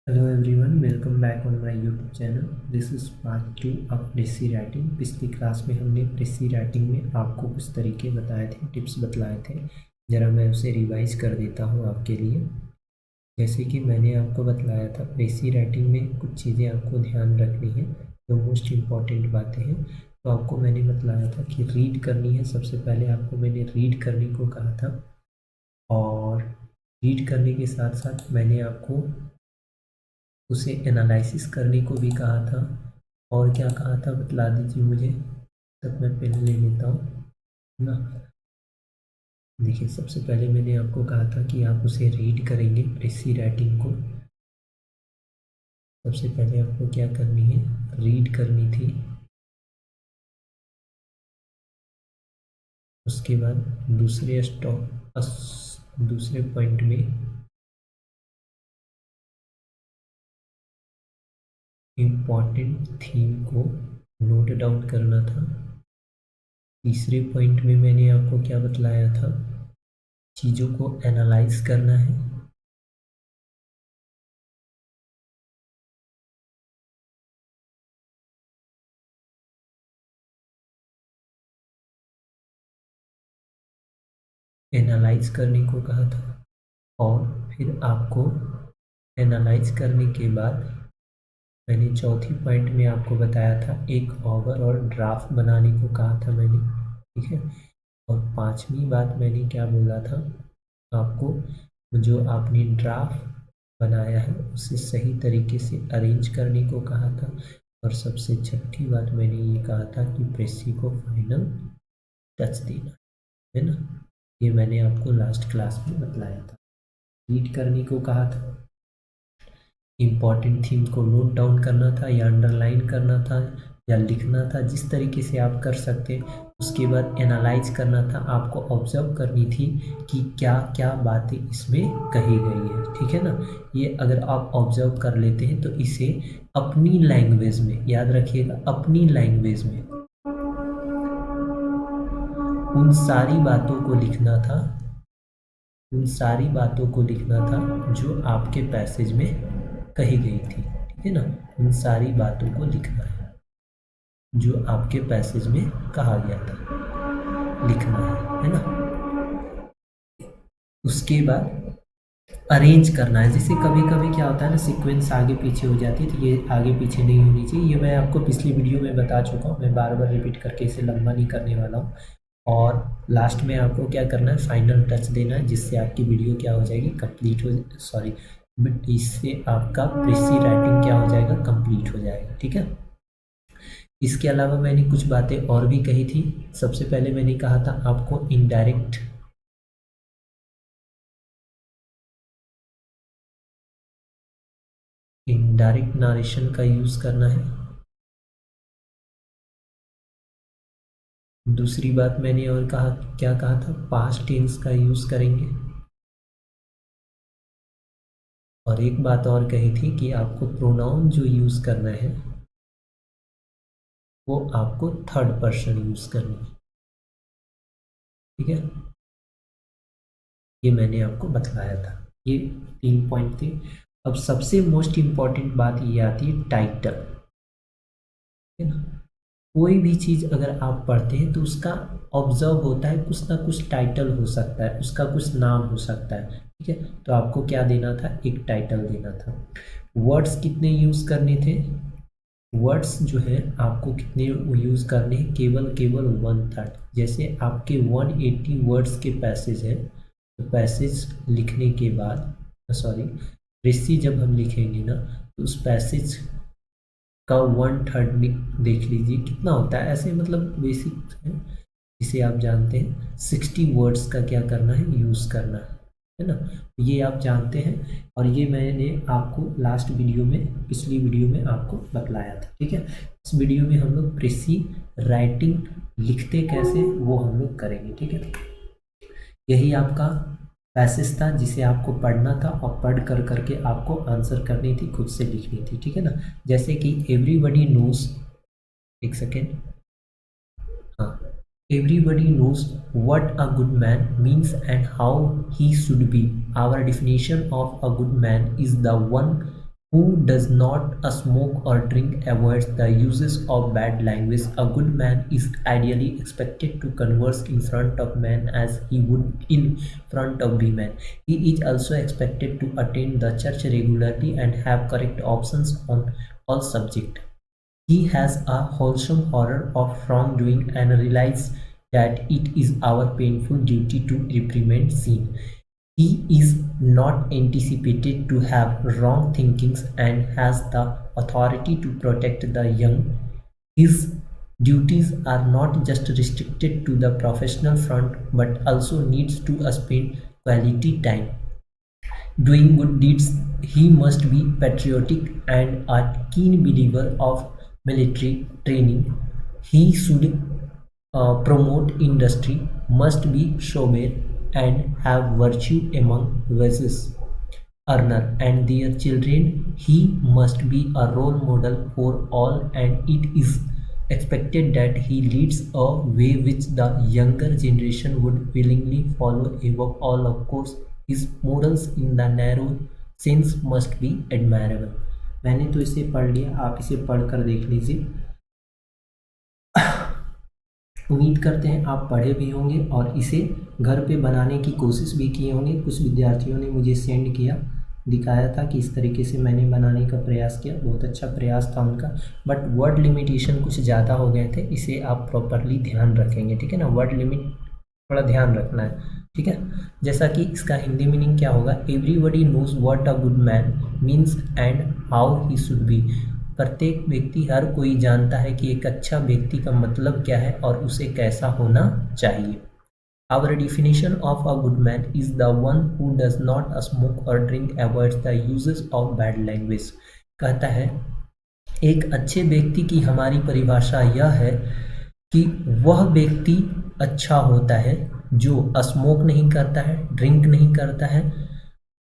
Hello everyone, welcome back on my YouTube channel. This is part 2 of प्रेसी writing. पिछली class में हमने प्रेसी writing में आपको कुछ तरीके बताए थे, टिप्स बतलाए थे। ज़रा मैं उसे रिवाइज कर देता हूँ आपके लिए। जैसे कि मैंने आपको बतलाया था, प्रेसी राइटिंग में कुछ चीज़ें आपको ध्यान रखनी है, जो मोस्ट इम्पॉर्टेंट बातें हैं। तो आपको मैंने बतलाया था कि रीड करनी है। सबसे पहले आपको मैंने रीड करने को कहा था, और रीड करने के साथ साथ मैंने आपको उसे एनालिसिस करने को भी कहा था। और क्या कहा था बतला दीजिए मुझे, तब मैं पेन ले लेता हूँ ना। देखिए, सबसे पहले मैंने आपको कहा था कि आप उसे रीड करेंगे, प्रेसी राइटिंग को। सबसे पहले आपको क्या करनी है, रीड करनी थी। उसके बाद दूसरे पॉइंट में इम्पॉर्टेंट थीम को नोट डाउन करना था। तीसरे पॉइंट में मैंने आपको क्या बतलाया था, चीज़ों को एनालाइज करना है। एनालाइज करने को कहा था, और फिर आपको एनालाइज करने के बाद मैंने चौथी पॉइंट में आपको बताया था, एक ओवर और ड्राफ्ट बनाने को कहा था मैंने, ठीक है। और पांचवी बात मैंने क्या बोला था आपको, जो आपने ड्राफ्ट बनाया है उसे सही तरीके से अरेंज करने को कहा था। और सबसे छठी बात मैंने ये कहा था कि प्रेसी को फाइनल टच देना है ना। ये मैंने आपको लास्ट क्लास में बतलाया था। रीड करने को कहा था, इम्पॉर्टेंट थीम को नोट डाउन करना था, या अंडरलाइन करना था, या लिखना था, जिस तरीके से आप कर सकते। उसके बाद एनालाइज करना था, आपको ऑब्जर्व करनी थी कि क्या क्या बातें इसमें कही गई है, ठीक है ना। ये अगर आप ऑब्जर्व कर लेते हैं तो इसे अपनी लैंग्वेज में, याद रखिएगा, अपनी लैंग्वेज में उन सारी बातों को लिखना था, उन सारी बातों को लिखना था जो आपके पैसेज में कही गई थी, ठीक है ना। उन सारी बातों को लिखना है जो आपके पैसेज में कहा गया था, लिखना है ना। उसके बाद अरेंज करना है। जैसे कभी कभी क्या होता है ना, सीक्वेंस आगे पीछे हो जाती है, तो ये आगे पीछे नहीं होनी चाहिए। ये मैं आपको पिछली वीडियो में बता चुका हूँ, मैं बार बार रिपीट करके इसे लंबा नहीं करने वाला हूँ। और लास्ट में आपको क्या करना है, फाइनल टच देना है, जिससे आपकी वीडियो क्या हो जाएगी, कंप्लीट हो, सॉरी, इससे आपका प्रेसी राइटिंग क्या हो जाएगा, कंप्लीट हो जाएगा, ठीक है। इसके अलावा मैंने कुछ बातें और भी कही थी। सबसे पहले मैंने कहा था आपको इनडायरेक्ट नारेशन का यूज़ करना है। दूसरी बात मैंने और कहा, क्या कहा था, पास्ट टेंस का यूज़ करेंगे। और एक बात और कही थी कि आपको प्रोनाउन जो यूज़ करना है वो आपको थर्ड पर्सन यूज़ करना है, ठीक है। ये मैंने आपको बतलाया था। ये 3 पॉइंट थे। अब सबसे मोस्ट इम्पॉर्टेंट बात ये आती है टाइटल, है ना। कोई भी चीज़ अगर आप पढ़ते हैं तो उसका ऑब्जर्व होता है, कुछ ना कुछ टाइटल हो सकता है, उसका कुछ नाम हो सकता है, ठीक है। तो आपको क्या देना था, एक टाइटल देना था। वर्ड्स कितने यूज़ करने थे, वर्ड्स जो है आपको कितने यूज़ करने हैं, केवल केवल 1/3। जैसे आपके 180 वर्ड्स के पैसेज है, तो पैसेज लिखने के बाद, सॉरी, प्रेसी जब हम लिखेंगे ना, तो उस पैसेज का 1/3 देख लीजिए कितना होता है। ऐसे मतलब बेसिक है, जिसे आप जानते हैं, 60 वर्ड्स का क्या करना है, यूज़ करना है ना। ये आप जानते हैं, और ये मैंने आपको लास्ट वीडियो में, पिछली वीडियो में आपको बतलाया था, ठीक है। इस वीडियो में हम लोग प्रेसी राइटिंग लिखते कैसे वो हम लोग करेंगे, ठीक है। यही आपका पैसेज था जिसे आपको पढ़ना था, और पढ़ कर करके आपको आंसर करनी थी, खुद से लिखनी थी, ठीक है ना। जैसे कि एवरीबडी नोज, एक सेकेंड, हाँ, everybody knows what a good man means and how he should be. Our definition of a good man is the one who does not smoke or drink, avoids the uses of bad language. A good man is ideally expected to converse in front of men as he would in front of women. He is also expected to attend the church regularly and have correct options on all subjects. He has a wholesome horror of wrongdoing and realizes that it is our painful duty to reprimand sin. He is not anticipated to have wrong thinkings and has the authority to protect the young. His duties are not just restricted to the professional front but also needs to spend quality time doing good deeds. He must be patriotic and a keen believer of military training. He should promote industry, must be sober, and have virtue among vices earner and their children. He must be a role model for all, and it is expected that he leads a way which the younger generation would willingly follow. Above all, of course, his morals in the narrow sense must be admirable. मैंने तो इसे पढ़ लिया, आप इसे पढ़कर देख लीजिए। उम्मीद करते हैं आप पढ़े भी होंगे और इसे घर पे बनाने की कोशिश भी किए होंगे। कुछ विद्यार्थियों ने मुझे सेंड किया, दिखाया था कि इस तरीके से मैंने बनाने का प्रयास किया, बहुत अच्छा प्रयास था उनका, बट वर्ड लिमिटेशन कुछ ज़्यादा हो गए थे। इसे आप प्रॉपरली ध्यान रखेंगे, ठीक है ना, वर्ड लिमिट थोड़ा ध्यान रखना है, ठीक है। जैसा कि इसका हिंदी मीनिंग क्या होगा, everybody knows what a good man means and how he should be. प्रत्येक व्यक्ति, हर कोई जानता है कि एक अच्छा व्यक्ति का मतलब क्या है और उसे कैसा होना चाहिए। Our definition of a good man is the one who does not smoke or drink, avoids the uses of bad language। कहता है एक अच्छे व्यक्ति की हमारी परिभाषा यह है कि वह व्यक्ति अच्छा होता है जो स्मोक नहीं करता है, ड्रिंक नहीं करता है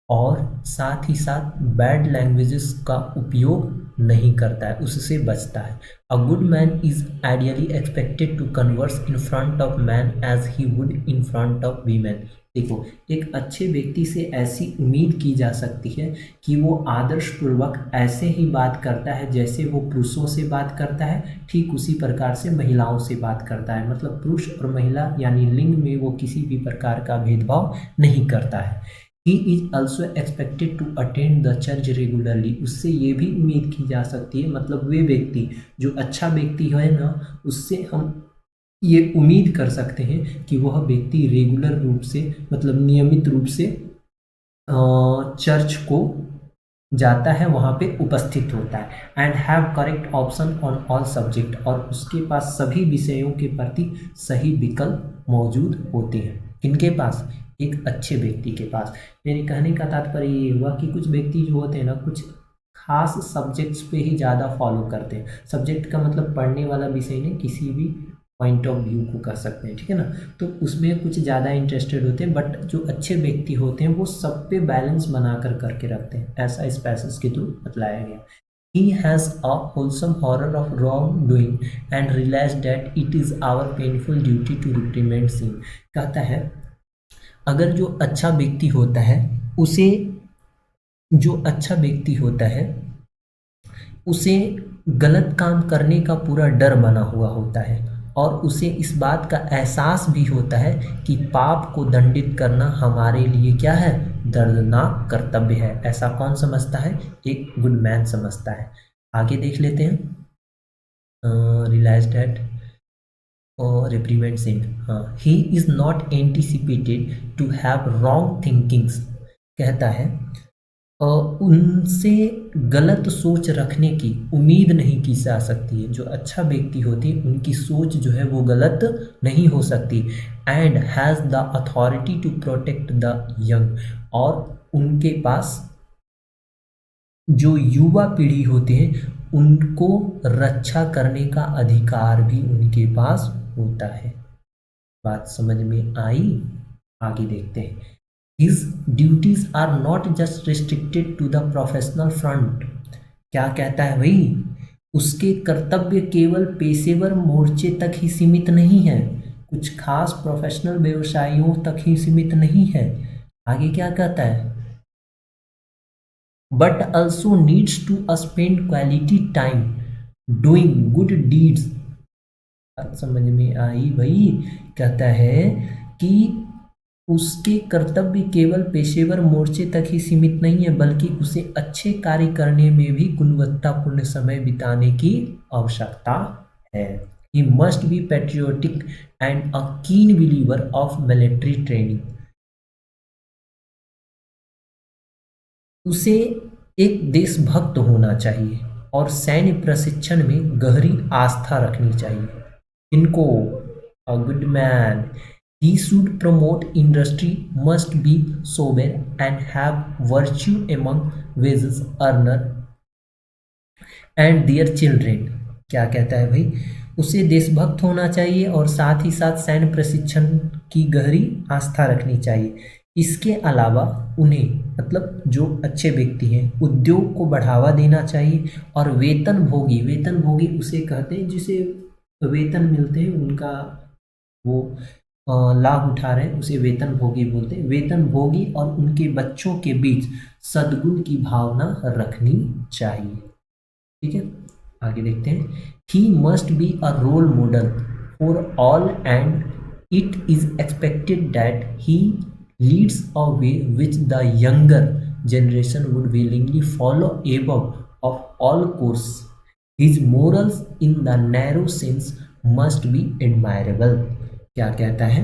और साथ ही साथ बैड लैंग्वेजेस का उपयोग नहीं करता है, उससे बचता है। A good man is ideally expected to converse in front of man as he would in front of women. देखो, एक अच्छे व्यक्ति से ऐसी उम्मीद की जा सकती है कि वो आदर्शपूर्वक ऐसे ही बात करता है जैसे वो पुरुषों से बात करता है, ठीक उसी प्रकार से महिलाओं से बात करता है। मतलब पुरुष और महिला यानी लिंग में वो किसी भी प्रकार का भेदभाव नहीं करता है। He is also expected to attend the church regularly। उससे ये भी उम्मीद की जा सकती है, मतलब वे व्यक्ति जो अच्छा व्यक्ति है ना, उससे हम ये उम्मीद कर सकते हैं कि वह व्यक्ति रेगुलर रूप से, मतलब नियमित रूप से चर्च को जाता है, वहाँ पे उपस्थित होता है। And have correct option on all subject, और उसके पास सभी विषयों के प्रति सही विकल्प मौजूद होते हैं। किनके पास? एक अच्छे व्यक्ति के पास। मेरे कहने का तात्पर्य ये हुआ कि कुछ व्यक्ति जो होते हैं ना, कुछ खास सब्जेक्ट्स पे ही ज़्यादा फॉलो करते हैं। सब्जेक्ट का मतलब पढ़ने वाला विषय नहीं, किसी भी पॉइंट ऑफ व्यू को कर सकते हैं, ठीक है ना। तो उसमें कुछ ज़्यादा इंटरेस्टेड होते हैं, बट जो अच्छे व्यक्ति होते हैं वो सब पे बैलेंस बना कर करके रखते हैं। ऐसा इस पैसेज के थ्रू बतलाया गया। He has a wholesome horror of wrongdoing and realized that it is our painful duty to reprimand sin। कहता है अगर जो अच्छा व्यक्ति होता है उसे, जो अच्छा व्यक्ति होता है उसे गलत काम करने का पूरा डर बना हुआ होता है और उसे इस बात का एहसास भी होता है कि पाप को दंडित करना हमारे लिए क्या है, दर्दनाक कर्तव्य है। ऐसा कौन समझता है? एक गुड मैन समझता है। आगे देख लेते हैं। रियलाइज दैट और रिप्रीवेंट सिन। हाँ, he is not anticipated to have wrong thinkings. कहता है उनसे गलत सोच रखने की उम्मीद नहीं की जा सकती है। जो अच्छा व्यक्ति होती है उनकी सोच जो है वो गलत नहीं हो सकती। And has the authority to protect the young, और उनके पास जो युवा पीढ़ी होते हैं उनको रक्षा करने का अधिकार भी उनके पास होता है। बात समझ में आई? आगे देखते हैं। His duties are not just restricted to the professional front। क्या कहता है भाई? उसके कर्तव्य केवल पेशेवर मोर्चे तक ही सीमित नहीं है, कुछ खास प्रोफेशनल व्यवसायों तक ही सीमित नहीं है। आगे क्या कहता है? but also needs to spend quality time doing good deeds। बात समझ में आई भाई? कहता है कि उसके कर्तव्य केवल पेशेवर मोर्चे तक ही सीमित नहीं है, बल्कि उसे अच्छे कार्य करने में भी गुणवत्तापूर्ण समय बिताने की आवश्यकता है। He must be patriotic and a keen believer of military training। उसे एक देशभक्त होना चाहिए और सैन्य प्रशिक्षण में गहरी आस्था रखनी चाहिए। इनको a good man, he should promote industry, must be sober and have virtue among wages earner and their children। क्या कहता है भाई? उसे देशभक्त होना चाहिए और साथ ही साथ सैन्य प्रशिक्षण की गहरी आस्था रखनी चाहिए। इसके अलावा उन्हें मतलब जो अच्छे व्यक्ति हैं उद्योग को बढ़ावा देना चाहिए और वेतन भोगी उसे कहते हैं जिसे वेतन मिलते हैं उनका वो लाभ उठा रहे हैं उसे वेतन भोगी बोलते हैं। वेतन भोगी और उनके बच्चों के बीच सद्गुण की भावना रखनी चाहिए। ठीक है, आगे देखते हैं। He must be a role model for all and it is expected that he leads a way which the younger generation would willingly follow above of all course। His morals in the narrow sense must be admirable। क्या कहता है?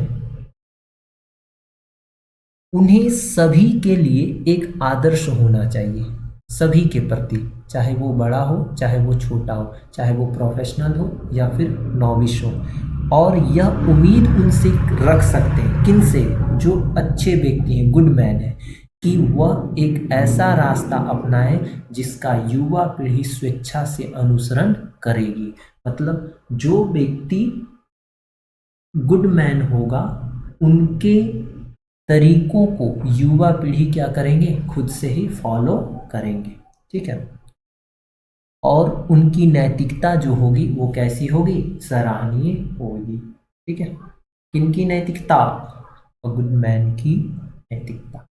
उन्हें सभी के लिए एक आदर्श होना चाहिए, सभी के प्रति, चाहे वो बड़ा हो चाहे वो छोटा हो, चाहे वो प्रोफेशनल हो या फिर नॉविश हो। और यह उम्मीद उनसे रख सकते हैं, किन से? जो अच्छे व्यक्ति हैं, गुड मैन है, कि वह एक ऐसा रास्ता अपनाए जिसका युवा पीढ़ी स्वेच्छा से अनुसरण करेगी। मतलब जो व्यक्ति गुड मैन होगा उनके तरीकों को युवा पीढ़ी क्या करेंगे? खुद से ही फॉलो करेंगे। ठीक है, और उनकी नैतिकता जो होगी वो कैसी होगी? सराहनीय होगी। ठीक है, किनकी नैतिकता? गुड मैन की नैतिकता।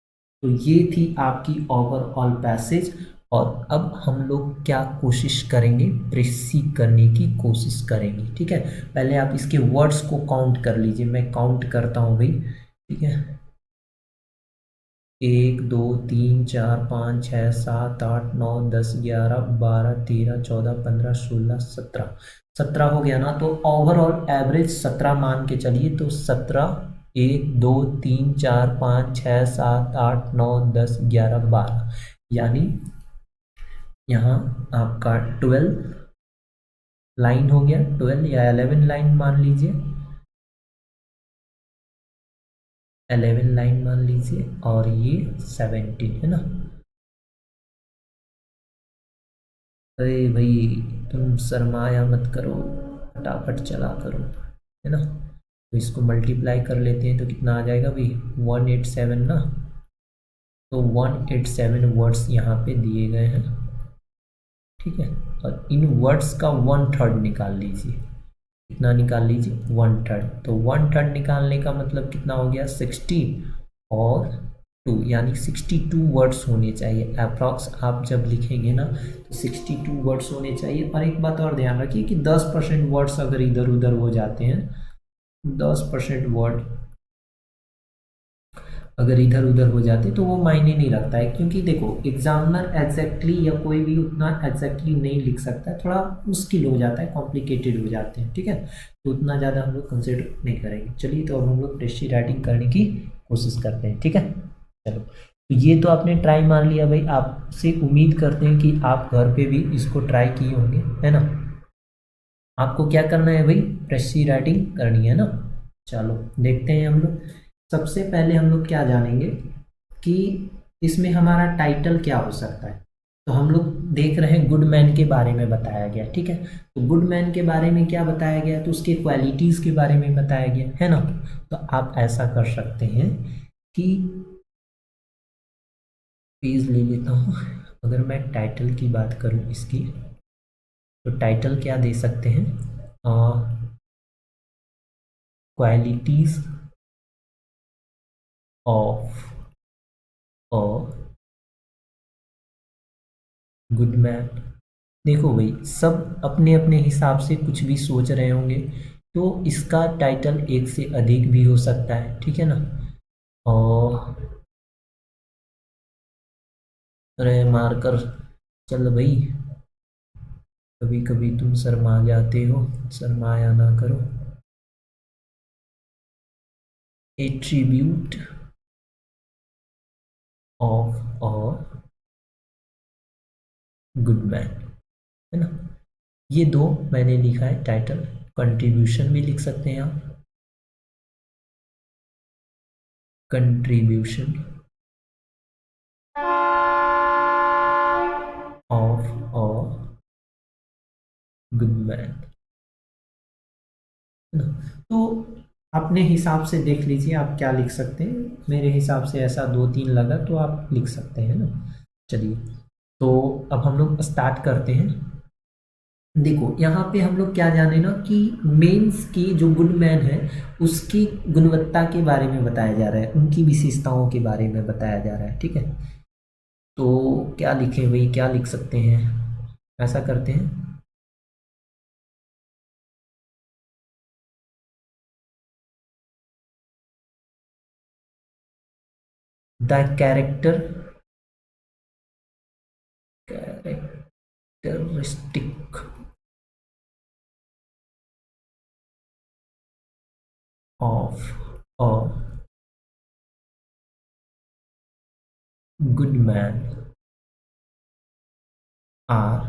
तो ये थी आपकी ओवरऑल पैसेज। और अब हम लोग क्या कोशिश करेंगे? प्रेसी करने की कोशिश करेंगे। ठीक है, पहले आप इसके वर्ड्स को काउंट कर लीजिए, मैं काउंट करता हूँ भाई। ठीक है, 1 2 3 4 5 6 7 8 9 10 11 12 13 14 15 16 17 हो गया ना? तो ओवरऑल एवरेज 17 मान के चलिए। तो 17 1 2 3 4 5 6 7 8 9 10 11 12, यानी यहाँ आपका 12 लाइन हो गया। 12 या 11 लाइन मान लीजिए, 11 लाइन मान लीजिए, और ये 17 है ना? अरे भाई तुम शर्माया मत करो, फटाफट चला करो, है ना? तो इसको मल्टीप्लाई कर लेते हैं तो कितना आ जाएगा भाई? 187 ना? तो 187 वर्ड्स यहाँ पे दिए गए हैं। ठीक है, और इन वर्ड्स का 1/3 निकाल लीजिए। कितना निकाल लीजिए? 1/3। तो 1/3 निकालने का मतलब कितना हो गया? 60 और 2, यानी 62 वर्ड्स होने चाहिए अप्रॉक्स। आप जब लिखेंगे ना तो 62 वर्ड्स होने चाहिए। और एक बात और ध्यान रखिए कि 10% वर्ड्स अगर इधर उधर हो जाते हैं, 10% वर्ड अगर इधर उधर हो जाते तो वो मायने नहीं रखता है। क्योंकि देखो एग्जामिनर एग्जैक्टली या कोई भी उतना एग्जैक्टली नहीं लिख सकता है, थोड़ा मुश्किल हो जाता है, कॉम्प्लिकेटेड हो जाते हैं। ठीक है, तो उतना ज़्यादा हम लोग कंसिडर नहीं करेंगे। चलिए, तो अब हम लोग प्रेस्टी राइटिंग करने की कोशिश करते हैं। ठीक है, चलो, तो ये तो आपने ट्राई मान लिया भाई। आपसे उम्मीद करते हैं कि आप घर पे भी इसको ट्राई किए होंगे, है ना? आपको क्या करना है भाई? प्रेस्टी राइटिंग करनी है ना? चलो देखते हैं हम लोग। सबसे पहले हम लोग क्या जानेंगे कि इसमें हमारा टाइटल क्या हो सकता है। तो हम लोग देख रहे हैं गुड मैन के बारे में बताया गया। ठीक है, तो गुड मैन के बारे में क्या बताया गया? तो उसके क्वालिटीज़ के बारे में बताया गया है ना? तो आप ऐसा कर सकते हैं कि पेज ले लेता हूँ। अगर मैं टाइटल की बात करूँ इसकी, तो टाइटल क्या दे सकते हैं? Qualities of a good man. देखो भाई, सब अपने अपने हिसाब से कुछ भी सोच रहे होंगे, तो इसका टाइटल एक से अधिक भी हो सकता है, ठीक है ना। और अरे मारकर, चल भाई, कभी कभी तुम शर्मा जाते हो, शर्माया ना करो। Attribute of a good man, है ना। ये दो मैंने लिखा है टाइटल। कंट्रीब्यूशन भी लिख सकते हैं आप, contribution of a good man, है ना। तो अपने हिसाब से देख लीजिए आप क्या लिख सकते हैं। मेरे हिसाब से ऐसा दो तीन लगा तो आप लिख सकते हैं ना। चलिए, तो अब हम लोग स्टार्ट करते हैं। देखो यहाँ पे हम लोग क्या जाने ना कि मेंस की जो गुडमैन है उसकी गुणवत्ता के बारे में बताया जा रहा है, उनकी विशेषताओं के बारे में बताया जा रहा है, ठीक है। तो क्या लिखें भाई, क्या लिख सकते हैं, ऐसा करते हैं। The character characteristic of a good man are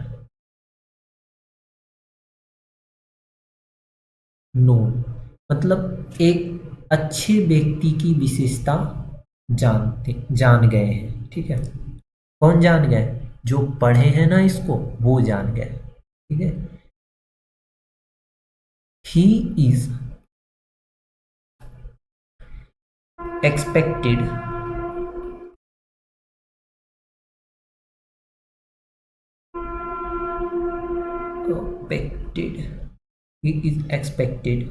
known, मतलब एक अच्छे व्यक्ति की विशेषता जान गए हैं, ठीक है। कौन जान गए? जो पढ़े हैं ना इसको, वो जान गए, ठीक है। He is expected expected he is expected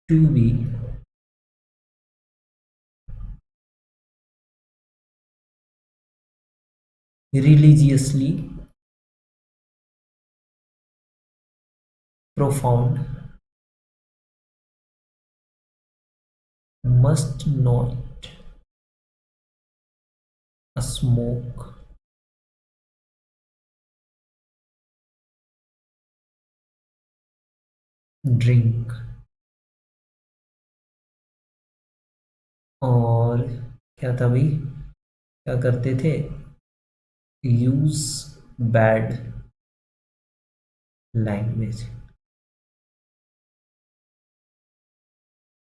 to be religiously profound, must not smoke, drink, और क्या था भाई, क्या करते थे, यूज बैड लैंग्वेज,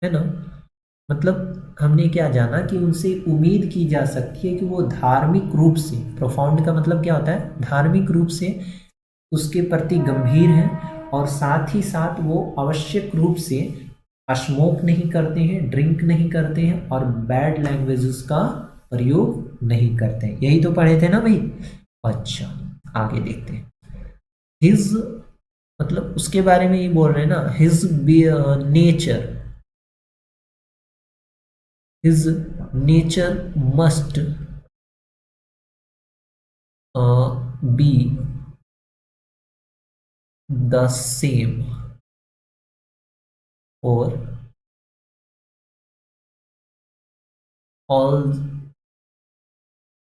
है ना। मतलब हमने क्या जाना कि उनसे उम्मीद की जा सकती है कि वो धार्मिक रूप से, प्रोफाउंड का मतलब क्या होता है, धार्मिक रूप से उसके प्रति गंभीर हैं, और साथ ही साथ वो आवश्यक रूप से स्मोक नहीं करते हैं, ड्रिंक नहीं करते हैं, और बैड लैंग्वेजेस का प्रयोग नहीं करते हैं। यही तो पढ़े थे ना भाई। अच्छा, आगे देखते हैं। हिज, मतलब उसके बारे में ये बोल रहे हैं ना, his nature, his nature must be the same for all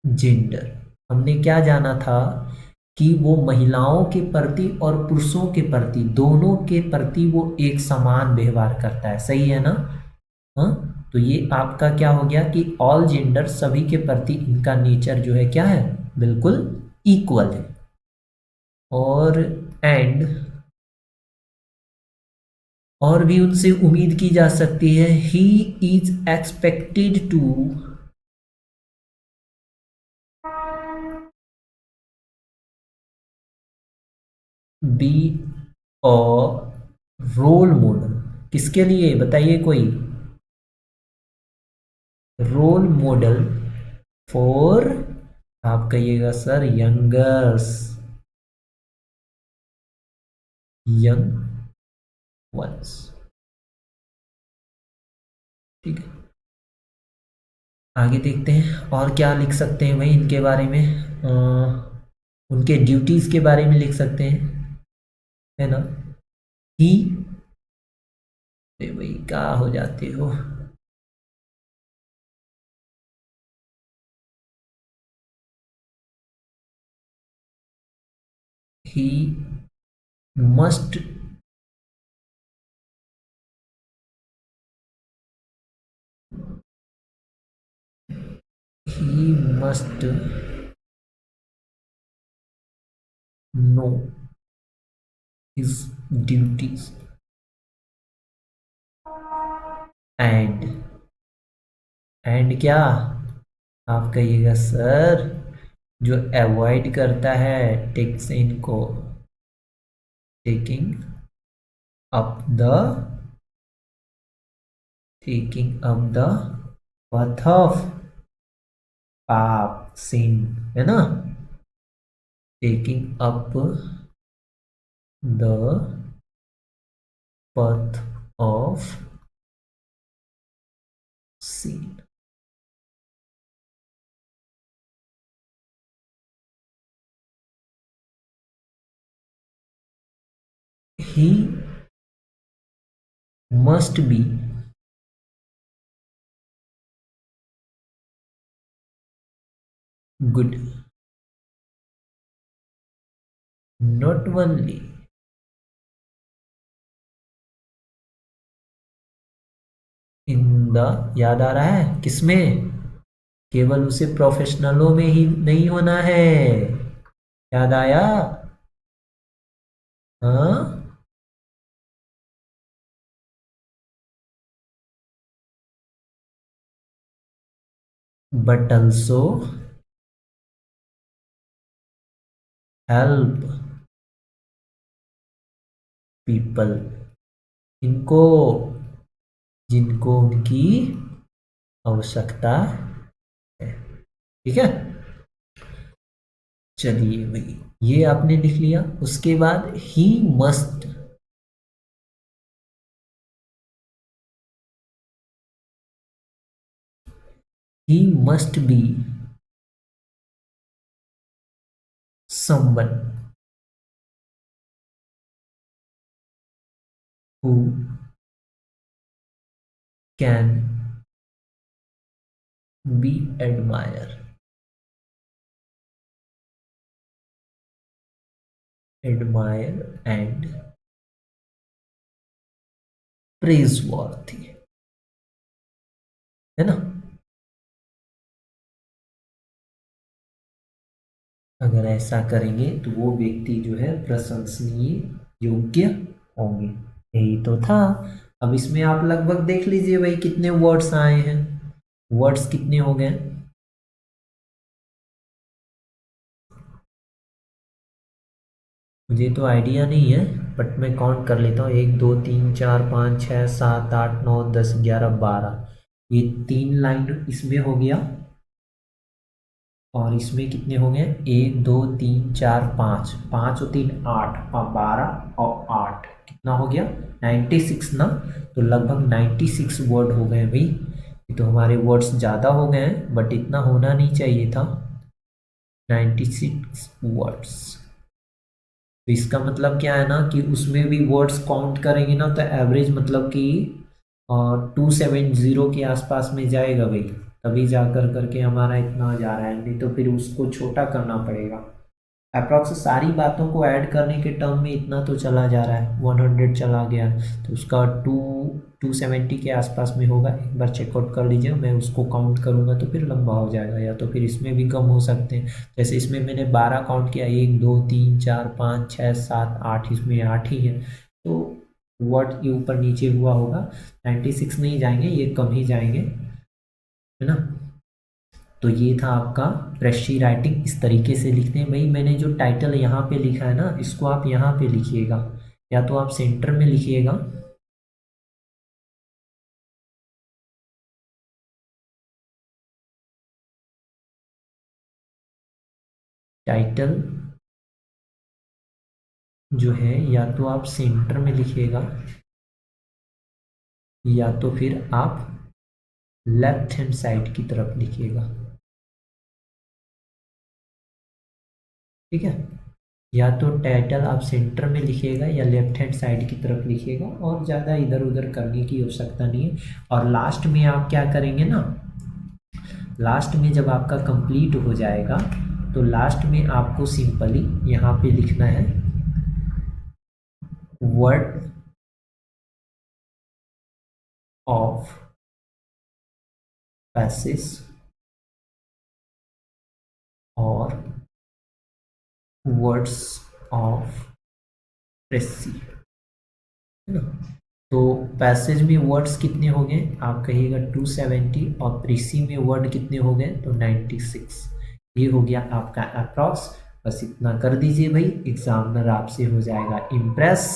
gender. हमने क्या जाना था कि वो महिलाओं के प्रति और पुरुषों के प्रति, दोनों के प्रति वो एक समान व्यवहार करता है, सही है ना। हाँ, तो ये आपका क्या हो गया कि ऑल जेंडर, सभी के प्रति इनका नेचर जो है क्या है, बिल्कुल इक्वल है। और एंड, और भी उनसे उम्मीद की जा सकती है, he is expected to be a role model. किसके लिए बताइए कोई, रोल मॉडल फॉर, आप कहिएगा सर यंगर्स, यंग वंस, ठीक है। आगे देखते हैं और क्या लिख सकते हैं भाई इनके बारे में। उनके ड्यूटीज के बारे में लिख सकते हैं, है ना। ही, भाई क्या हो जाते हो। He must he must know his duties and, and क्या आप कहिएगा सर, जो अवॉइड करता है टेक्स इनको, taking up the, taking up the path of पाप सिन, है ना, taking up the path of sin. He must be good, not only in the, याद आ रहा है किसमें, केवल उसे प्रोफेशनलों में ही नहीं होना है, याद आया, हाँ, बट ऑल्सो हेल्प पीपल, इनको, जिनको उनकी आवश्यकता है, ठीक है। चलिए भाई ये आपने लिख लिया, उसके बाद he must, he must B someone who can be admire and praiseworthy, है ना। अगर ऐसा करेंगे तो वो व्यक्ति जो है प्रशंसनीय, योग्य होंगे, यही तो था। अब इसमें आप लगभग देख लीजिए भाई कितने वर्ड्स आए हैं, वर्ड्स कितने हो गए, मुझे तो आइडिया नहीं है, बट मैं काउंट कर लेता हूँ, 1 2 3 4 5 6 7 8 9 10 11 12, ये 3 लाइन इसमें हो गया, और इसमें कितने हो गए, 1 2 3 4 5, 5 और 3 8, और 12 और 8 कितना हो गया, 96 ना। तो लगभग 96 वर्ड हो गए भाई, ये तो हमारे वर्ड्स ज़्यादा हो गए हैं, बट इतना होना नहीं चाहिए था, 96 वर्ड्स। तो इसका मतलब क्या है ना कि उसमें भी वर्ड्स काउंट करेंगे ना तो एवरेज मतलब कि 270 के आसपास में जाएगा भाई, तभी जा कर करके हमारा इतना जा रहा है, नहीं तो फिर उसको छोटा करना पड़ेगा। अप्रॉक्स सारी बातों को ऐड करने के टर्म में इतना तो चला जा रहा है, 100 चला गया, तो उसका 270 के आसपास में होगा, एक बार चेकआउट कर लीजिए, मैं उसको काउंट करूँगा तो फिर लंबा हो जाएगा, या तो फिर इसमें भी कम हो सकते हैं। जैसे इसमें मैंने 12 काउंट किया, 1 2 3 4 5 6 7 8, इसमें 8 ही है, तो वर्ड ये ऊपर नीचे हुआ होगा, 96 नहीं जाएंगे, ये कम ही जाएंगे, है ना। तो ये था आपका प्रेशी राइटिंग, इस तरीके से लिखते हैं भाई। मैंने जो टाइटल यहाँ पे लिखा है ना, इसको आप यहाँ पे लिखिएगा, या तो आप सेंटर में लिखिएगा, टाइटल जो है या तो आप सेंटर में लिखिएगा, या तो फिर आप लेफ्ट हैंड साइड की तरफ लिखिएगा, ठीक है। या तो टाइटल आप सेंटर में लिखिएगा या लेफ्ट हैंड साइड की तरफ लिखिएगा, और ज़्यादा इधर उधर करने की आवश्यकता नहीं है। और लास्ट में आप क्या करेंगे ना, लास्ट में जब आपका कंप्लीट हो जाएगा तो लास्ट में आपको सिंपली यहाँ पे लिखना है वर्ड ऑफ पैसेज और वर्ड्स ऑफ प्रेसी, है ना। तो पैसेज में वर्ड्स कितने हो गए, आप कहिएगा 270, और प्रीसी में वर्ड कितने हो गए, तो 96। ये हो गया आपका अप्रॉक्स। बस इतना कर दीजिए भाई, एग्जामिनर आपसे हो जाएगा इम्प्रेस।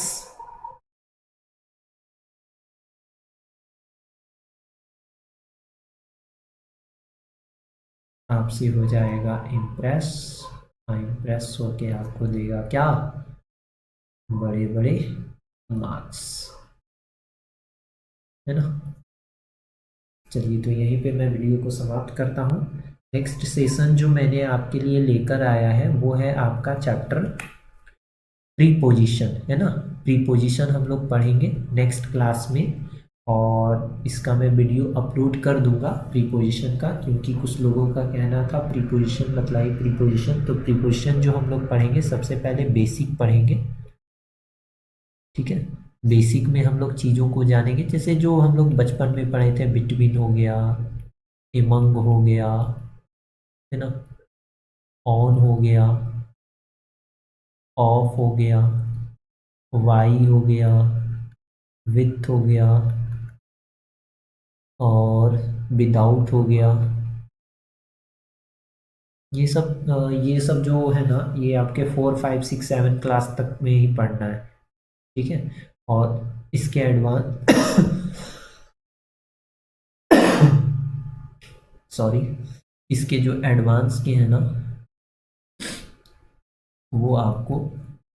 आपसे हो जाएगा इम्प्रेस, इम्प्रेस होके आपको देगा क्या, बड़े बड़े मार्क्स, है ना। चलिए, तो यहीं पे मैं वीडियो को समाप्त करता हूँ। नेक्स्ट सेशन जो मैंने आपके लिए लेकर आया है वो है आपका चैप्टर प्रीपोजिशन, है ना। प्रीपोजिशन हम लोग पढ़ेंगे नेक्स्ट क्लास में, और इसका मैं वीडियो अपलोड कर दूंगा प्रीपोजिशन का, क्योंकि कुछ लोगों का कहना था प्रीपोजिशन मतलब ही प्रीपोजिशन। तो प्रीपोजिशन जो हम लोग पढ़ेंगे, सबसे पहले बेसिक पढ़ेंगे, ठीक है। बेसिक में हम लोग चीज़ों को जानेंगे, जैसे जो हम लोग बचपन में पढ़े थे, बिटवीन हो गया, एमंग हो गया, है ना, ऑन हो गया, ऑफ हो गया, वाई हो गया, विथ हो गया, और विदाउट हो गया। ये सब जो है ना, ये आपके 4 5 6 7 क्लास तक में ही पढ़ना है, ठीक है। और इसके एडवांस सॉरी, इसके जो एडवांस के हैं ना, वो आपको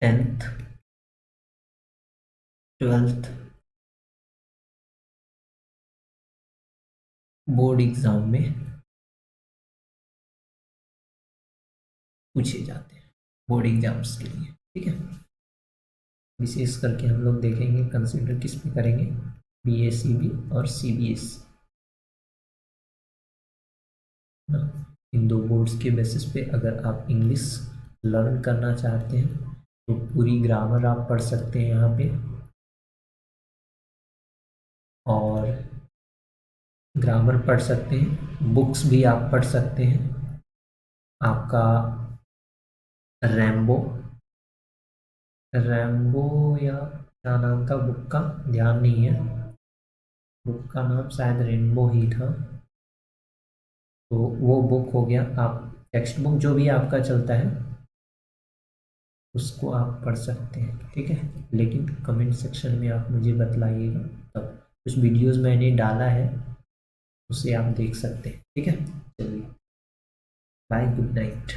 10th 12th बोर्ड एग्जाम में पूछे जाते हैं, बोर्ड एग्जाम्स के लिए, ठीक है। विशेष करके हम लोग देखेंगे, कंसिडर किस पे करेंगे, BACB और CBS ना। इन दो बोर्ड्स के बेसिस पे अगर आप इंग्लिश लर्न करना चाहते हैं तो पूरी ग्रामर आप पढ़ सकते हैं यहाँ पे, और ग्रामर पढ़ सकते हैं, बुक्स भी आप पढ़ सकते हैं। आपका रैम्बो, रैम्बो या क्या नाम था बुक का, ध्यान नहीं है, बुक का नाम शायद रेनबो ही था। तो वो बुक हो गया, आप टेक्स्ट बुक जो भी आपका चलता है उसको आप पढ़ सकते हैं, ठीक है। लेकिन कमेंट सेक्शन में आप मुझे बतलाइएगा, तब कुछ वीडियोस मैंने डाला है उसे आप देख सकते हैं, ठीक है। चलिए, बाय, गुड नाइट।